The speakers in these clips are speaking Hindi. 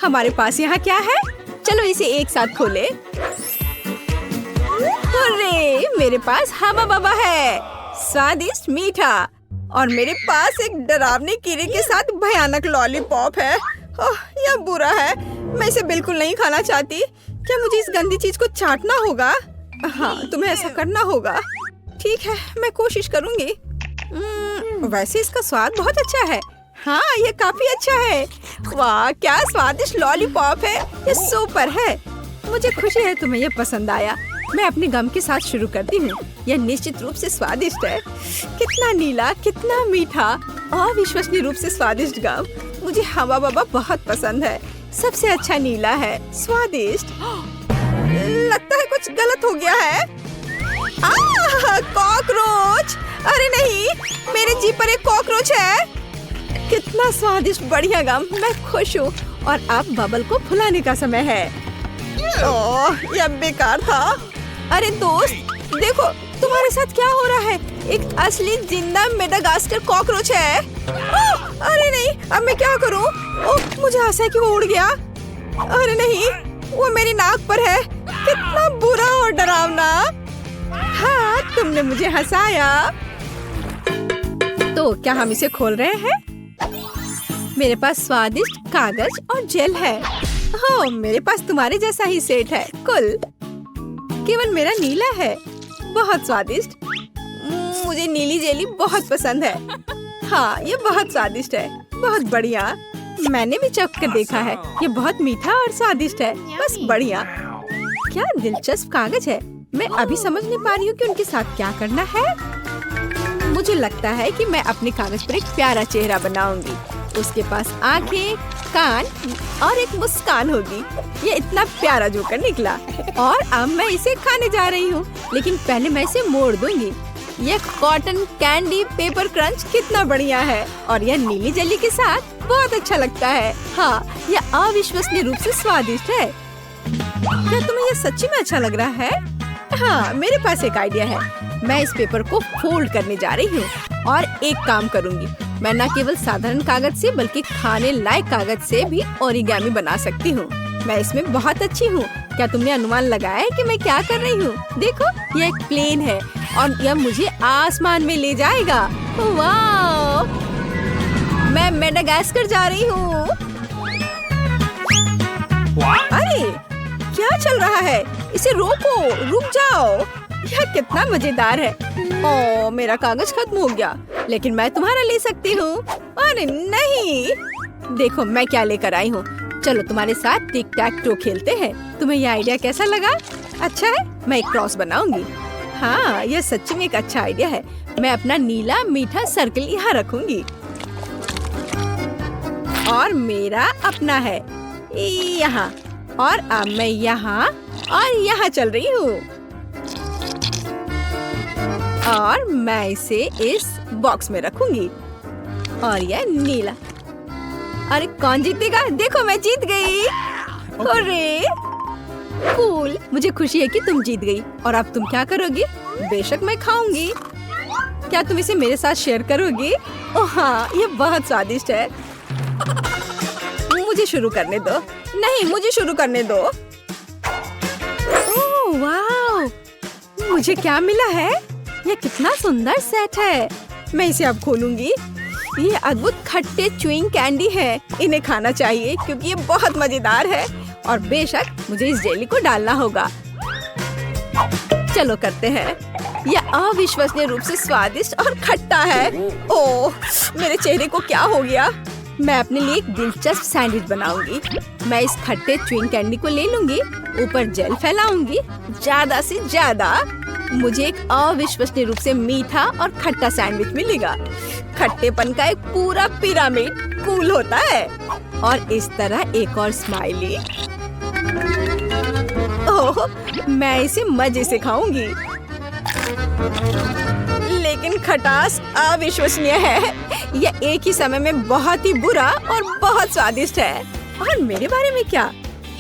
हमारे पास यहाँ क्या है? चलो इसे एक साथ खोले। अरे मेरे पास हवा बवा है, स्वादिष्ट मीठा। और मेरे पास एक डरावने कीड़े के साथ भयानक लॉलीपॉप है। ओह, यह बुरा है, मैं इसे बिल्कुल नहीं खाना चाहती। क्या मुझे इस गंदी चीज को चाटना होगा? हाँ, तुम्हें ऐसा करना होगा। ठीक है, मैं कोशिश करूंगी। वैसे इसका स्वाद बहुत अच्छा है। हाँ, ये काफी अच्छा है। वाह, क्या स्वादिष्ट लॉलीपॉप है, ये सुपर है। मुझे खुशी है तुम्हें ये पसंद आया। मैं अपने गम के साथ शुरू करती हूँ। यह निश्चित रूप से स्वादिष्ट है। कितना नीला, कितना मीठा, अविश्वसनीय रूप से स्वादिष्ट गम। मुझे हवा बवा बहुत पसंद है। सबसे अच्छा नीला है, स्वादिष्ट। लगता है कुछ गलत हो गया है। कॉकरोच! अरे नहीं, मेरे जीभ पर एक कॉकरोच है। कितना स्वादिष्ट, बढ़िया गम। मैं खुश हूँ। और अब बबल को फुलाने का समय है। ओह, यह बेकार था। अरे दोस्त, देखो तुम्हारे साथ क्या हो रहा है। एक असली जिंदा मेडागास्कर कॉकरोच है। अरे नहीं, अब मैं क्या करूं? ओह, मुझे आशा है कि वो उड़ गया। अरे नहीं, वो मेरी नाक पर है। कितना बुरा और डरावना। हाँ, तुमने मुझे हंसाया। तो क्या हम इसे खोल रहे हैं? मेरे पास स्वादिष्ट कागज और जेल है। हो, मेरे पास तुम्हारे जैसा ही सेट है। कुल केवल मेरा नीला है। बहुत स्वादिष्ट। मुझे नीली जेली बहुत पसंद है। हाँ, ये बहुत स्वादिष्ट है। बहुत बढ़िया। मैंने भी चख कर देखा है। ये बहुत मीठा और स्वादिष्ट है। बस बढ़िया। क्या दिलचस्प कागज है। मैं अभी समझ नहीं पा रही हूँ कि उनके साथ क्या करना है। मुझे लगता है कि मैं अपने कागज पर एक प्यारा चेहरा बनाऊंगी। उसके पास आंखें, कान और एक मुस्कान होगी। ये इतना प्यारा जोकर निकला। और अब मैं इसे खाने जा रही हूँ, लेकिन पहले मैं इसे मोड़ दूंगी। ये कॉटन कैंडी पेपर क्रंच कितना बढ़िया है। और यह नीली जेली के साथ बहुत अच्छा लगता है। हाँ, यह अविश्वसनीय रूप से स्वादिष्ट है। क्या तुम्हें यह सच्ची में अच्छा लग रहा है? हाँ, मेरे पास एक आइडिया है। मैं इस पेपर को फोल्ड करने जा रही हूँ और एक काम करूँगी। मैं न केवल साधारण कागज से बल्कि खाने लायक कागज से भी ओरिगामी बना सकती हूँ। मैं इसमें बहुत अच्छी हूँ। क्या तुमने अनुमान लगाया है कि मैं क्या कर रही हूँ? देखो, यह एक प्लेन है और यह मुझे आसमान में ले जाएगा। वाह! मैं मेडागास्कर जा रही हूँ। अरे, क्या चल रहा है? इसे रोको, रुक जाओ। यह कितना मजेदार है। ओह, मेरा कागज खत्म हो गया, लेकिन मैं तुम्हारा ले सकती हूँ। अरे नहीं, देखो मैं क्या लेकर आई हूँ। चलो तुम्हारे साथ टिक टैक टो खेलते हैं। तुम्हें यह आइडिया कैसा लगा? अच्छा है, मैं एक क्रॉस बनाऊंगी। हाँ, यह सच्ची में एक अच्छा आइडिया है। मैं अपना नीला मीठा सर्कल यहाँ रखूंगी। और मेरा अपना है यहाँ। और अब मैं यहाँ और यहाँ चल रही हूँ। और मैं इसे इस बॉक्स में रखूंगी। और यह नीला। अरे कौन जीतेगा? देखो, मैं जीत गई। अरे कूल, मुझे खुशी है कि तुम जीत गई। और अब तुम क्या करोगी? बेशक मैं खाऊंगी। क्या तुम इसे मेरे साथ शेयर करोगी? ओह हाँ, ये बहुत स्वादिष्ट है। मुझे शुरू करने दो। नहीं, मुझे शुरू करने दो। ओह वाह, मुझे क्या मिला है? यह कितना सुंदर सेट है। मैं इसे अब खोलूंगी। ये अद्भुत खट्टे च्युइंग कैंडी है। इन्हें खाना चाहिए क्योंकि ये बहुत मजेदार है। और बेशक मुझे इस जेली को डालना होगा। चलो करते हैं। यह अविश्वसनीय रूप से स्वादिष्ट और खट्टा है। ओह, मेरे चेहरे को क्या हो गया? मैं अपने लिए एक दिलचस्प सैंडविच बनाऊंगी। मैं इस खट्टे च्युइंग कैंडी को ले लूंगी, ऊपर जेल फैलाऊंगी ज्यादा से ज्यादा। मुझे एक अविश्वसनीय रूप से मीठा और खट्टा सैंडविच मिलेगा। खट्टेपन का एक पूरा पिरामिड कूल होता है। और इस तरह एक और स्माइली। ओह, मैं इसे मजे से खाऊंगी। लेकिन खटास अविश्वसनीय है। यह एक ही समय में बहुत ही बुरा और बहुत स्वादिष्ट है। और मेरे बारे में क्या?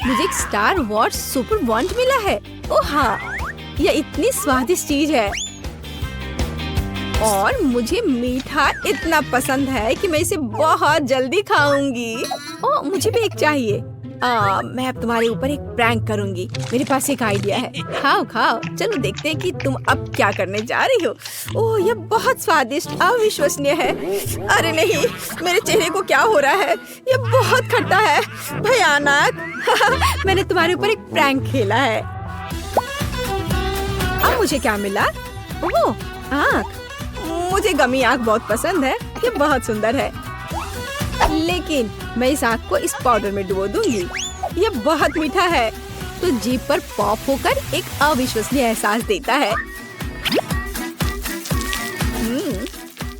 मुझे एक स्टार वॉर्स सुपर वॉन्ट मिला है। ओह हाँ, यह इतनी स्वादिष्ट चीज है। और मुझे मीठा इतना पसंद है कि मैं इसे बहुत जल्दी खाऊंगी। ओह, मुझे भी एक चाहिए। मैं अब तुम्हारे ऊपर एक प्रैंक करूंगी। मेरे पास एक आइडिया है। खाओ खाओ, चलो देखते हैं कि तुम अब क्या करने जा रही हो। ओह, ये बहुत स्वादिष्ट, अविश्वसनीय है। अरे नहीं, मेरे चेहरे को क्या हो रहा है? ये बहुत खट्टा है, भयानक। मैंने तुम्हारे ऊपर एक प्रैंक खेला है। अब मुझे क्या मिला? ओह, आँख। मुझे गमी आँख बहुत पसंद है, ये बहुत सुंदर है। लेकिन मैं इस आँख को इस पाउडर में डुबो दूंगी। ये बहुत मीठा है, तो जीभ पर पॉप होकर एक अविश्वसनीय एहसास देता है।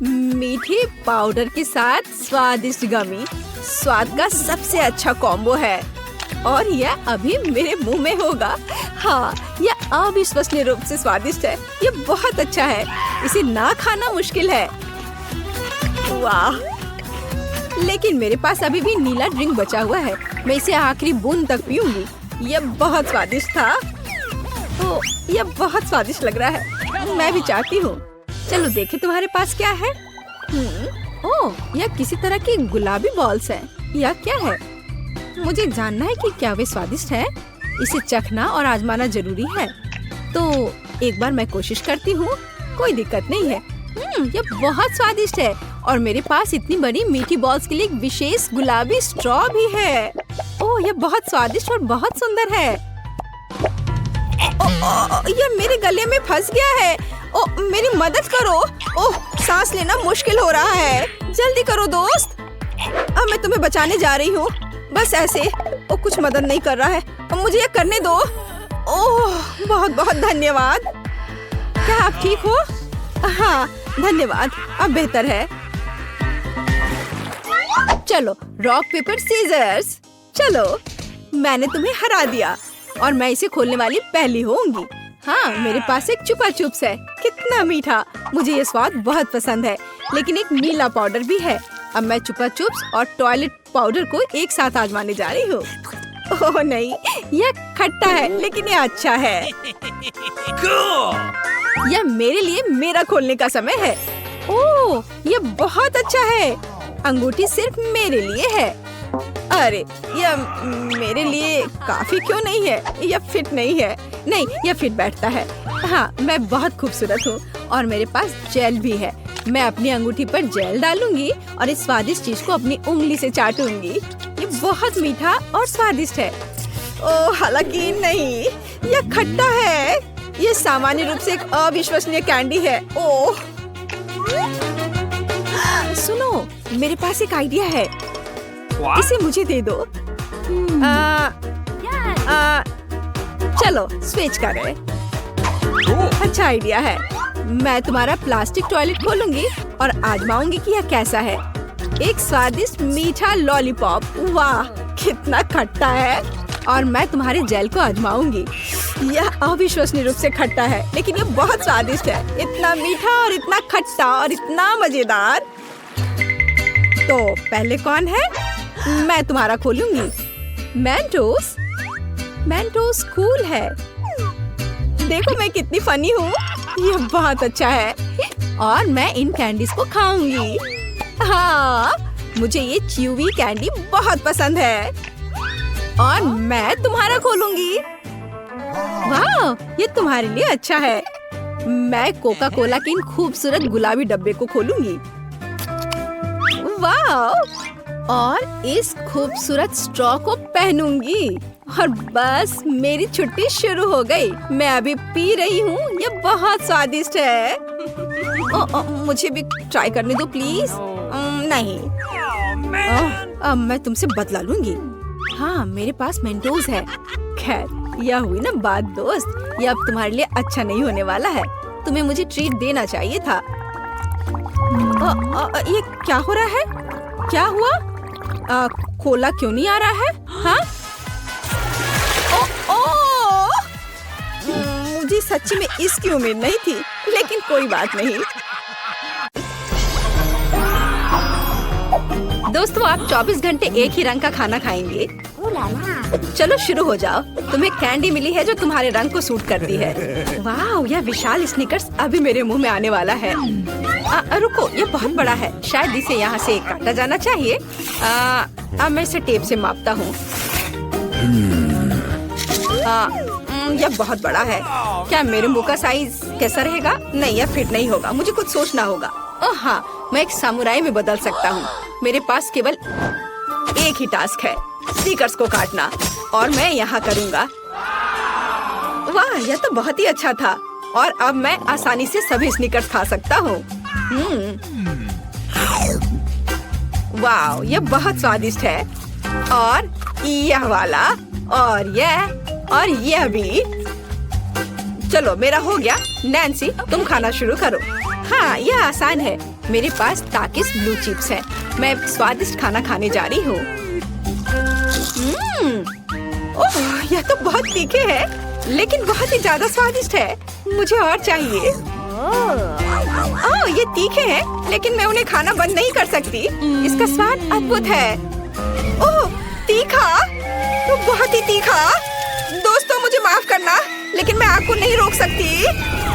मीठे पाउडर के साथ स्वादिष्ट गमी स्वाद का सबसे अच्छा कॉम्बो है, और यह अभी मेरे मुंह में होगा। हाँ, यह अविश्वसनीय रूप से स्वादिष्ट है। ये बहुत अच्छा है, इसे ना खाना मुश्किल है। वाह! लेकिन मेरे पास अभी भी नीला ड्रिंक बचा हुआ है। मैं इसे आखिरी बूंद तक पीऊंगी। यह बहुत स्वादिष्ट था। ओह, यह बहुत स्वादिष्ट लग रहा है। मैं भी चाहती हूँ। चलो देखें तुम्हारे पास क्या है। ओह, यह किसी तरह की गुलाबी बॉल्स है। यह क्या है? मुझे जानना है कि क्या वे स्वादिष्ट है। इसे चखना और आजमाना जरूरी है। तो एक बार मैं कोशिश करती हूँ। कोई दिक्कत नहीं है। यह बहुत स्वादिष्ट है, और मेरे पास इतनी बड़ी मीठी बॉल्स के लिए एक विशेष गुलाबी स्ट्रॉ भी है। ओह, यह बहुत स्वादिष्ट और बहुत सुंदर है। यह मेरे गले में फंस गया है। ओह, मेरी मदद करो। ओह, सांस लेना मुश्किल हो रहा है। जल्दी करो दोस्त। अब मैं तुम्हें बचाने जा रही हूँ। बस ऐसे। ओह, कुछ मदद नहीं कर रहा है। अब मुझे यह करने दो। ओह, बहुत बहुत धन्यवाद। क्या आप ठीक हो? हाँ, धन्यवाद। अब बेहतर है। चलो, रॉक पेपर सीजर्स। चलो, मैंने तुम्हें हरा दिया, और मैं इसे खोलने वाली पहली होंगी। हाँ, मेरे पास एक चुपा चुप्स है। कितना मीठा! मुझे ये स्वाद बहुत पसंद है। लेकिन एक नीला पाउडर भी है। अब मैं चुपा चुप्स और टॉयलेट पाउडर को एक साथ आजमाने जा रही हूँ। ओह नहीं, यह खट्टा है, लेकिन यह अच्छा है। यह मेरे लिए मेरा खोलने का समय है। ओह, यह बहुत अच्छा है। अंगूठी सिर्फ मेरे लिए है। अरे, यह मेरे लिए काफी क्यों नहीं है? यह फिट नहीं है। नहीं, यह फिट बैठता है। हाँ, मैं बहुत खूबसूरत हूँ, और मेरे पास जेल भी है। मैं अपनी अंगूठी पर जेल डालूंगी और इस स्वादिष्ट चीज को अपनी उंगली से चाटूंगी। ये बहुत मीठा और स्वादिष्ट है। ओह, हालांकि नहीं, यह खट्टा है। ये सामान्य रूप से एक अविश्वसनीय कैंडी है। ओह, सुनो, मेरे पास एक आइडिया है। इसे मुझे दे दो। चलो स्विच करें। अच्छा आइडिया है। मैं तुम्हारा प्लास्टिक टॉयलेट खोलूंगी और आजमाऊंगी कि यह कैसा है। एक स्वादिष्ट मीठा लॉलीपॉप। वाह, कितना खट्टा है। और मैं तुम्हारे जेल को आजमाऊंगी। यह अविश्वसनीय रूप से खट्टा है, लेकिन यह बहुत स्वादिष्ट है। इतना मीठा और इतना खट्टा और इतना मजेदार। तो पहले कौन है? मैं तुम्हारा खोलूंगी। मेंटोस। मेंटोस कूल है। देखो मैं कितनी फनी हूँ। यह बहुत अच्छा है, और मैं इन कैंडीज को खाऊंगी। हाँ, मुझे ये च्यूवी कैंडी बहुत पसंद है, और मैं तुम्हारा खोलूंगी। वाह, ये तुम्हारे लिए अच्छा है। मैं कोका कोला के इन खूबसूरत गुलाबी डब्बे को खोलूंगी। वाह, और इस खूबसूरत स्ट्रॉ को पहनूंगी, और बस मेरी छुट्टी शुरू हो गई। मैं अभी पी रही हूँ। ये बहुत स्वादिष्ट है। मुझे भी ट्राई करने दो प्लीज। नहीं, अब मैं तुमसे बदला लूंगी। हाँ, मेरे पास मेंटोस है। खैर, यह हुई ना बात दोस्त। यह अब तुम्हारे लिए अच्छा नहीं होने वाला है। तुम्हें मुझे ट्रीट देना चाहिए था। ये क्या हो रहा है? क्या हुआ? कोला क्यों नहीं आ रहा है? हाँ? मुझे सच्ची में इसकी उम्मीद नहीं थी, लेकिन कोई बात नहीं। दोस्तों, आप 24 घंटे एक ही रंग का खाना खाएंगे। चलो शुरू हो जाओ। तुम्हें कैंडी मिली है जो तुम्हारे रंग को सूट करती है। वाह, यह विशाल स्निकर्स अभी मेरे मुंह में आने वाला है। रुको, ये बहुत बड़ा है। शायद इसे यहाँ से काटा जाना चाहिए। अब मैं इसे टेप से मापता हूँ। यह बहुत बड़ा है। क्या मेरे मुंह का साइज कैसा रहेगा? नहीं, यह फिट नहीं होगा। मुझे कुछ सोचना होगा। हाँ, मैं एक सामुराई में बदल सकता हूँ। मेरे पास केवल एक ही टास्क है, स्नीकर्स को काटना, और मैं यहाँ करूँगा। वाह, यह तो बहुत ही अच्छा था। और अब मैं आसानी से सभी स्नीकर्स खा सकता हूँ। वाह, यह बहुत स्वादिष्ट है। और यह वाला, और यह भी। चलो, मेरा हो गया। नैन्सी, तुम खाना शुरू करो। हाँ, यह आसान है। मेरे पास ताकिस ब्लू चिप्स है। मैं स्वादिष्ट खाना खाने जा रही हूँ। ओह, यह तो बहुत तीखे है, लेकिन बहुत ही ज्यादा स्वादिष्ट है। मुझे और चाहिए। ओह, ये तीखे हैं, लेकिन मैं उन्हें खाना बंद नहीं कर सकती। इसका स्वाद अद्भुत है। ओह, तीखा, तो बहुत ही तीखा। दोस्तों, मुझे माफ करना, लेकिन मैं आग को नहीं रोक सकती।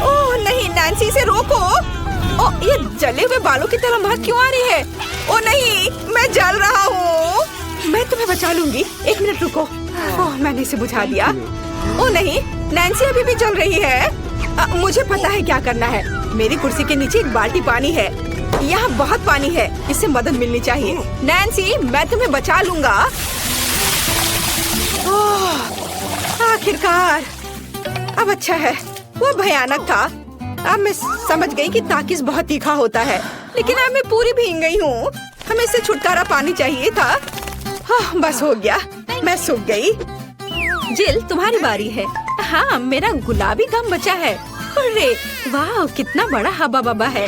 ओह नहीं, नैन्सी, इसे रोको। ओह, ये जले हुए बालों की तरह महक क्यों आ रही है? ओह नहीं, मैं जल रहा हूँ। मैं तुम्हें बचा लूंगी। एक मिनट रुको। ओह, मैंने इसे बुझा दिया। ओह नहीं, नैन्सी अभी भी जल रही है। मुझे पता है क्या करना है। मेरी कुर्सी के नीचे एक बाल्टी पानी है। यहाँ बहुत पानी है, इससे मदद मिलनी चाहिए। नैन्सी, मैं तुम्हें बचा लूंगा। आखिरकार, अब अच्छा है। वो भयानक था। अब मैं समझ गई कि ताकिस बहुत तीखा होता है, लेकिन अब मैं पूरी भीग गई हूँ। हमें इससे छुटकारा पानी चाहिए था। बस हो गया, मैं सूख गई। जिल, तुम्हारी बारी है। हाँ, मेरा गुलाबी गम बचा है। अरे वाह, कितना बड़ा हब्बा बब्बा है।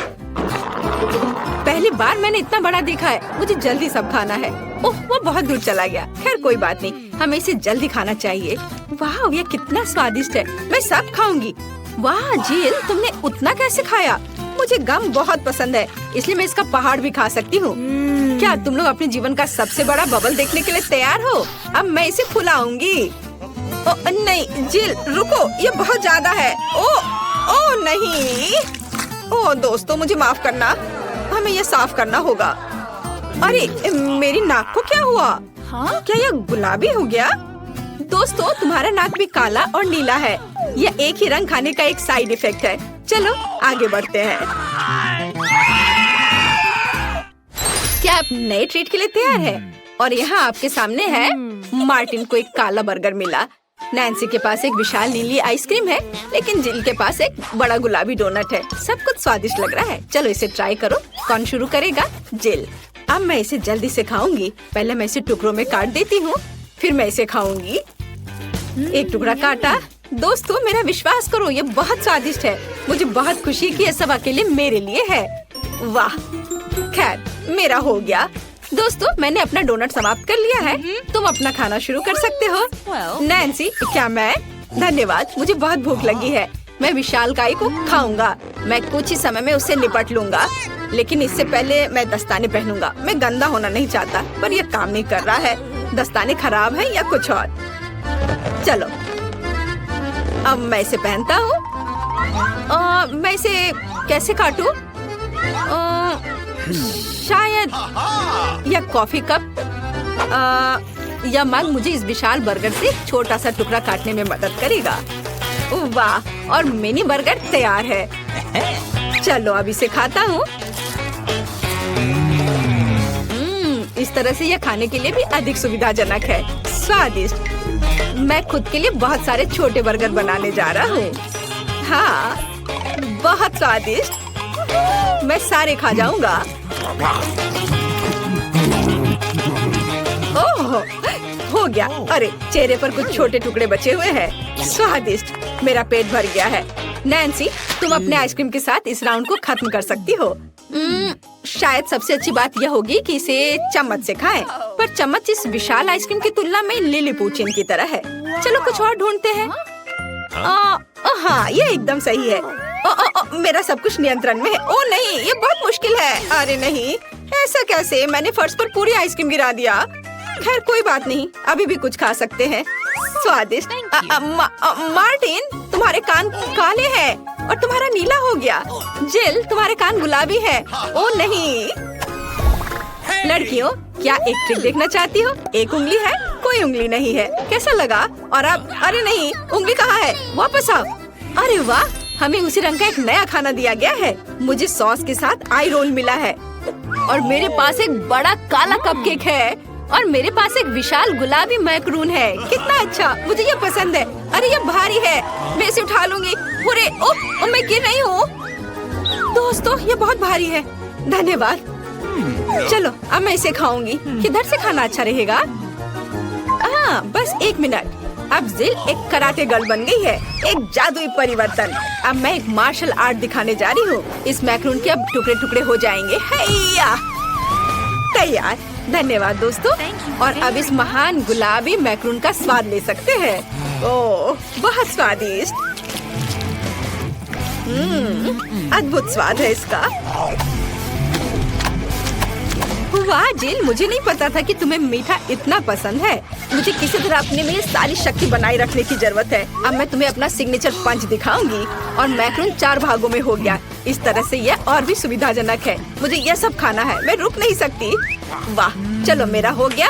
पहली बार मैंने इतना बड़ा देखा है। मुझे जल्दी सब खाना है। ओह, वो बहुत दूर चला गया। खैर कोई बात नहीं, हमें इसे जल्दी खाना चाहिए। वाह, ये कितना स्वादिष्ट है। मैं सब खाऊंगी। वाह जिल, तुमने उतना कैसे खाया? मुझे गम बहुत पसंद है, इसलिए मैं इसका पहाड़ भी खा सकती हूँ। क्या तुम लोग अपने जीवन का सबसे बड़ा बबल देखने के लिए तैयार हो? अब मैं इसे फुलाऊंगी। नहीं जिल, रुको, ये बहुत ज्यादा है। ओ नहीं। ओ दोस्तों, मुझे माफ करना, हमें ये साफ करना होगा। अरे मेरी नाक को क्या हुआ? हाँ, क्या यह गुलाबी हो गया? दोस्तों, तुम्हारा नाक भी काला और नीला है। यह एक ही रंग खाने का एक साइड इफेक्ट है। चलो आगे बढ़ते हैं। क्या आप नए ट्रीट के लिए तैयार हैं? और यहाँ आपके सामने है। मार्टिन को एक काला बर्गर मिला। नैन्सी के पास एक विशाल नीली आइसक्रीम है, लेकिन जिल के पास एक बड़ा गुलाबी डोनट है। सब कुछ स्वादिष्ट लग रहा है। चलो इसे ट्राई करो। कौन शुरू करेगा? जिल। अब मैं इसे जल्दी से खाऊंगी। पहले मैं इसे टुकड़ों में काट देती हूँ, फिर मैं इसे खाऊंगी। एक टुकड़ा काटा। दोस्तों, मेरा विश्वास करो, ये बहुत स्वादिष्ट है। मुझे बहुत खुशी है कि ये सब अकेले मेरे लिए है। वाह, खैर मेरा हो गया। दोस्तों, मैंने अपना डोनट समाप्त कर लिया है। तुम अपना खाना शुरू कर सकते हो। नैन्सी, क्या मैं? धन्यवाद, मुझे बहुत भूख लगी है। मैं विशालकाय को खाऊंगा। मैं कुछ ही समय में उससे निपट लूंगा, लेकिन इससे पहले मैं दस्ताने पहनूंगा। मैं गंदा होना नहीं चाहता, पर यह काम नहीं कर रहा है। दस्ताने खराब है या कुछ और। चलो, अब मैं इसे पहनता हूँ। मैं इसे कैसे काटूं? शायद यह कॉफी कप या मग मुझे इस विशाल बर्गर से छोटा सा टुकड़ा काटने में मदद करेगा। वाह, और मिनी बर्गर तैयार है। चलो अब इसे खाता हूँ। इस तरह से यह खाने के लिए भी अधिक सुविधाजनक है। स्वादिष्ट। मैं खुद के लिए बहुत सारे छोटे बर्गर बनाने जा रहा हूँ। हाँ, बहुत स्वादिष्ट। मैं सारे खा जाऊंगा। ओह, हो गया। अरे चेहरे पर कुछ छोटे टुकड़े बचे हुए हैं। स्वादिष्ट। मेरा पेट भर गया है। नैन्सी, तुम अपने आइसक्रीम के साथ इस राउंड को खत्म कर सकती हो। शायद सबसे अच्छी बात यह होगी कि इसे चम्मच से खाएं। पर चम्मच इस विशाल आइसक्रीम की तुलना में लिलीपुचिन की तरह है। चलो कुछ और ढूंढते हैं। हाँ, ये एकदम सही है। मेरा सब कुछ नियंत्रण में है। ओ नहीं, ये बहुत मुश्किल है। अरे नहीं, ऐसा कैसे? मैंने फर्श पर पूरी आइसक्रीम गिरा दिया। खैर कोई बात नहीं, अभी भी कुछ खा सकते हैं। स्वादिष्ट। मार्टिन, तुम्हारे कान काले हैं और तुम्हारा नीला हो गया। जिल, तुम्हारे कान गुलाबी है। ओ नहीं। लड़कियों, क्या एक ट्रिक देखना चाहती हो? एक उंगली है, कोई उंगली नहीं है। कैसा लगा? और अब अरे नहीं, उंगली कहाँ है? वापस आओ। अरे वाह, हमें उसी रंग का एक नया खाना दिया गया है। मुझे सॉस के साथ आई रोल मिला है और मेरे पास एक बड़ा काला कपकेक है और मेरे पास एक विशाल गुलाबी मैक्रून है। कितना अच्छा, मुझे ये पसंद है। अरे ये भारी है, मैं इसे उठा लूंगी। अरे ओह, मैं गिर रही हूँ। दोस्तों ये बहुत भारी है। धन्यवाद। चलो अब मैं इसे खाऊंगी। किधर से खाना अच्छा रहेगा? हाँ बस 1 मिनट। अब जिल एक कराटे गर्ल बन गई है, एक जादुई परिवर्तन। अब मैं एक मार्शल आर्ट दिखाने जा रही हूँ। इस मैक्रून के अब टुकड़े टुकड़े हो जाएंगे। हैया, तैयार। धन्यवाद दोस्तों। और अब इस महान गुलाबी मैक्रून का स्वाद ले सकते हैं। ओह बहुत स्वादिष्ट। अद्भुत स्वाद है इसका। वाह जिल, मुझे नहीं पता था कि तुम्हें मीठा इतना पसंद है। मुझे किसी तरह अपने में सारी शक्ति बनाए रखने की जरूरत है। अब मैं तुम्हें अपना सिग्नेचर पंच दिखाऊंगी। और मैक्रून 4 भागों में हो गया। इस तरह से यह और भी सुविधाजनक है। मुझे यह सब खाना है, मैं रुक नहीं सकती। वाह, चलो मेरा हो गया।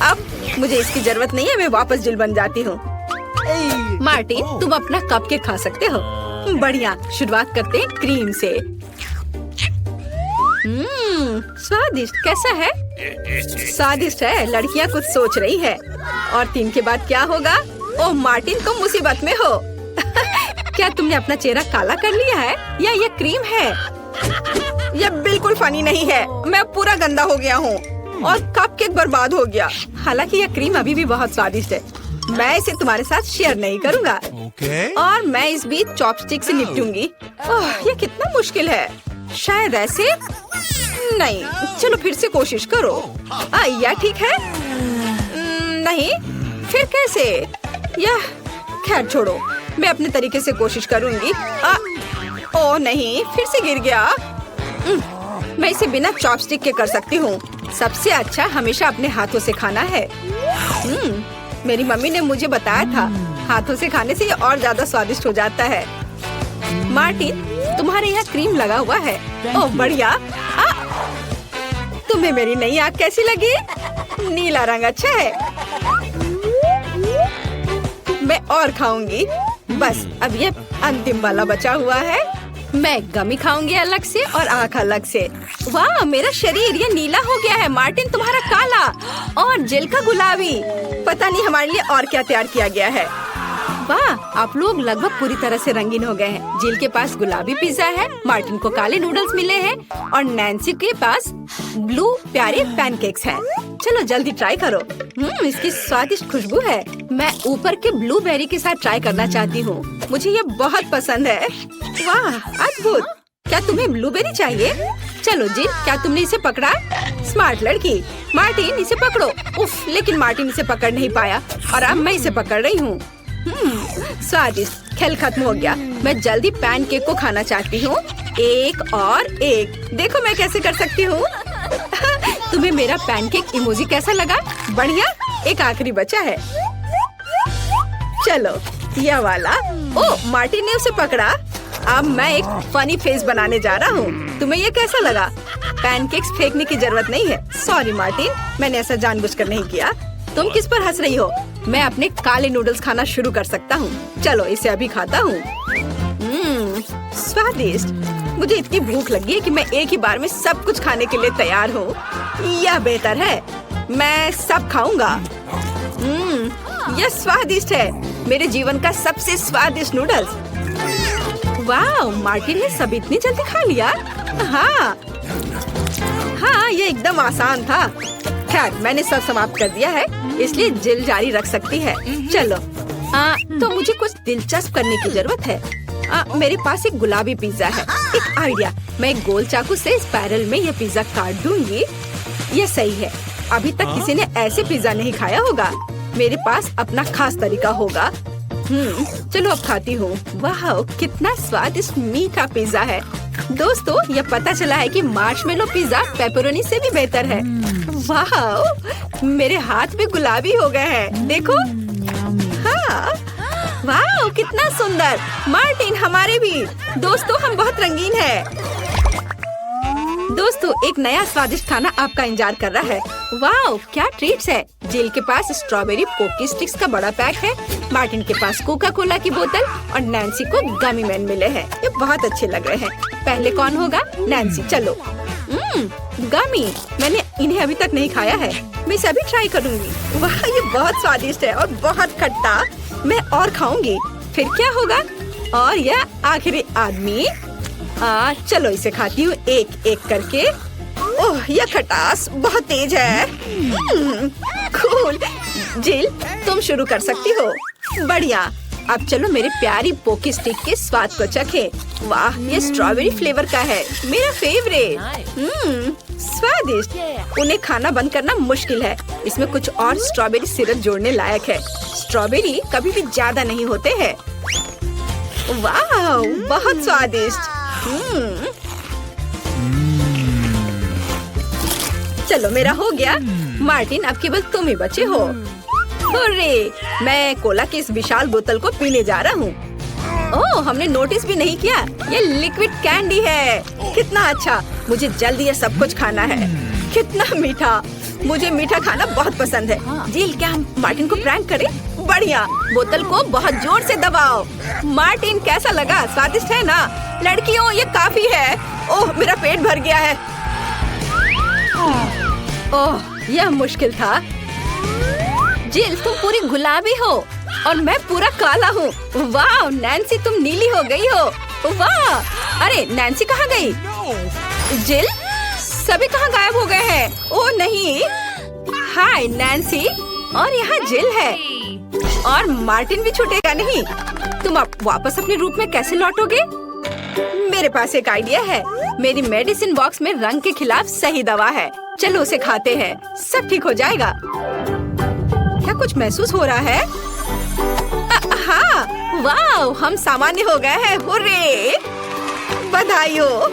अब मुझे इसकी जरूरत नहीं है, मैं वापस जिल बन जाती हूँ। मार्टिन, तुम अपना कपकेक खा सकते हो। बढ़िया, शुरुआत करते हैं क्रीम से। स्वादिष्ट। कैसा है? स्वादिष्ट है। लड़कियाँ कुछ सोच रही है। और 3 के बाद क्या होगा? ओह मार्टिन, तुम मुसीबत में हो। क्या तुमने अपना चेहरा काला कर लिया है या ये क्रीम है? यह बिल्कुल फनी नहीं है। मैं पूरा गंदा हो गया हूँ और कपकेक बर्बाद हो गया। हालांकि यह क्रीम अभी भी बहुत स्वादिष्ट है। मैं इसे तुम्हारे साथ शेयर नहीं करूँगा। और मैं इस बीच चॉपस्टिक से निपटूंगी। यह कितना मुश्किल है। शायद ऐसे नहीं। चलो फिर से कोशिश करो। यह ठीक है? नहीं, फिर कैसे? यह खैर छोड़ो, मैं अपने तरीके से कोशिश करूंगी। ओह नहीं, फिर से गिर गया। मैं इसे बिना चॉपस्टिक के कर सकती हूँ। सबसे अच्छा हमेशा अपने हाथों से खाना है। मेरी मम्मी ने मुझे बताया था, हाथों से खाने से ये और ज्यादा स्वादिष्ट हो जाता है। मार्टिन, तुम्हारे यहाँ क्रीम लगा हुआ है। ओह बढ़िया। तुम्हें मेरी नई आँख कैसी लगी? नीला रंग अच्छा है। मैं और खाऊंगी। बस अब ये अंतिम वाला बचा हुआ है। मैं गमी खाऊंगी अलग से और आँख अलग से। वाह, मेरा शरीर ये नीला हो गया है। मार्टिन, तुम्हारा काला और जिल का गुलाबी। पता नहीं हमारे लिए और क्या तैयार किया गया है। वाह, आप लोग लगभग पूरी तरह से रंगीन हो गए हैं। जिल के पास गुलाबी पिज्जा है, मार्टिन को काले नूडल्स मिले हैं और नैन्सी के पास ब्लू प्यारे पैनकेक्स हैं। चलो जल्दी ट्राई करो। इसकी स्वादिष्ट खुशबू है। मैं ऊपर के ब्लूबेरी के साथ ट्राई करना चाहती हूँ। मुझे ये बहुत पसंद है। वाह, अद्भुत। क्या तुम्हें ब्लूबेरी चाहिए? चलो जिल, क्या तुमने इसे पकड़ा? स्मार्ट लड़की। मार्टिन, इसे पकड़ो। उफ, लेकिन मार्टिन इसे पकड़ नहीं पाया और अब मैं इसे पकड़ रही हूँ। स्वादिष्ट। खेल खत्म हो गया। मैं जल्दी पैनकेक को खाना चाहती हूँ। 1 और 1। देखो मैं कैसे कर सकती हूँ। तुम्हें मेरा पैनकेक इमोजी कैसा लगा? बढ़िया। एक आखिरी बचा है। चलो यह वाला। ओह, मार्टिन ने उसे पकड़ा। अब मैं एक फनी फेस बनाने जा रहा हूँ। तुम्हें ये कैसा लगा? पैनकेक्स फेंकने की जरूरत नहीं है। सॉरी मार्टिन, मैंने ऐसा जानबूझकर नहीं किया। तुम किस पर हंस रही हो? मैं अपने काले नूडल्स खाना शुरू कर सकता हूँ। चलो इसे अभी खाता हूँ। स्वादिष्ट। मुझे इतनी भूख लगी है कि मैं एक ही बार में सब कुछ खाने के लिए तैयार हूँ। यह बेहतर है। मैं सब खाऊंगा। यह स्वादिष्ट है। मेरे जीवन का सबसे स्वादिष्ट नूडल्स। वाह, मार्टिन ने सब इतनी जल्दी खा लिया। हाँ, ये एकदम आसान था। खैर, मैंने सब समाप्त कर दिया है, इसलिए जिल जारी रख सकती है। चलो, तो मुझे कुछ दिलचस्प करने की जरूरत है। मेरे पास एक गुलाबी पिज्जा है। एक आइडिया, मैं एक गोल चाकू से स्पाइरल में ये पिज्जा काट दूंगी। ये सही है। अभी तक किसी ने ऐसे पिज्जा नहीं खाया होगा। मेरे पास अपना खास तरीका होगा। चलो अब खाती हूँ। वाह, कितना स्वादिष्ट मीठा पिज्जा है। दोस्तों, यह पता चला है कि मार्शमेलो पिज्जा पेपरोनी से भी बेहतर है। वाह, मेरे हाथ भी गुलाबी हो गए हैं। देखो। हाँ, वाह, कितना सुंदर। मार्टिन, हमारे भी। दोस्तों, हम बहुत रंगीन हैं। दोस्तों, एक नया स्वादिष्ट खाना आपका इंतजार कर रहा है। वाह, क्या ट्रीट्स है। जिल के पास स्ट्रॉबेरी पोकी स्टिक्स का बड़ा पैक है, मार्टिन के पास कोका कोला की बोतल और नैन्सी को गमी मैन मिले हैं। ये बहुत अच्छे लग रहे हैं। पहले कौन होगा? नैन्सी। चलो। गमी, मैंने इन्हें अभी तक नहीं खाया है। मैं इसे अभी ट्राई करूंगी। वाह, ये बहुत स्वादिष्ट है और बहुत खट्टा। मैं और खाऊंगी। फिर क्या होगा? और यह आखिरी आदमी। चलो इसे खाती हूँ एक एक करके। ओह, यह खटास बहुत तेज है। कूल। जिल, तुम शुरू कर सकती हो। बढ़िया। अब चलो मेरे प्यारी पोकी स्टिक के स्वाद को चखें। वाह, ये स्ट्रॉबेरी फ्लेवर का है, मेरा फेवरेट। स्वादिष्ट। उन्हें खाना बंद करना मुश्किल है। इसमें कुछ और स्ट्रॉबेरी सिरप जोड़ने लायक है। स्ट्रॉबेरी कभी भी ज्यादा नहीं होते हैं। वाह, बहुत स्वादिष्ट। चलो मेरा हो गया। मार्टिन, अब केवल तुम ही बचे हो। हुर्रे, मैं कोला की इस विशाल बोतल को पीने जा रहा हूँ। ओह, हमने नोटिस भी नहीं किया। ये लिक्विड कैंडी है। कितना अच्छा। मुझे जल्दी ये सब कुछ खाना है। कितना मीठा। मुझे मीठा खाना बहुत पसंद है। जिल, क्या हम मार्टिन को प्रैंक करें? बढ़िया। बोतल को बहुत जोर से दबाओ। मार्टिन, कैसा लगा? स्वादिष्ट है ना? लड़कियों, ये काफी है। ओह, मेरा पेट भर गया है। ओह, यह मुश्किल था। जिल, तुम पूरी गुलाबी हो और मैं पूरा काला हूँ। वाह, नैन्सी, तुम नीली हो गई हो। वाह। अरे, नैन्सी कहाँ गई? जिल, सभी कहाँ गायब हो गए हैं? ओह नहीं। हाय नैन्सी, और यहाँ जिल है और मार्टिन भी छूटेगा नहीं। तुम अब वापस अपने रूप में कैसे लौटोगे? मेरे पास एक आइडिया है। मेरी मेडिसिन बॉक्स में रंग के खिलाफ सही दवा है। चलो उसे खाते हैं, सब ठीक हो जाएगा। क्या कुछ महसूस हो रहा है? हाँ, वाह, हम सामान्य हो गए हैं। हुर्रे, बधाई हो।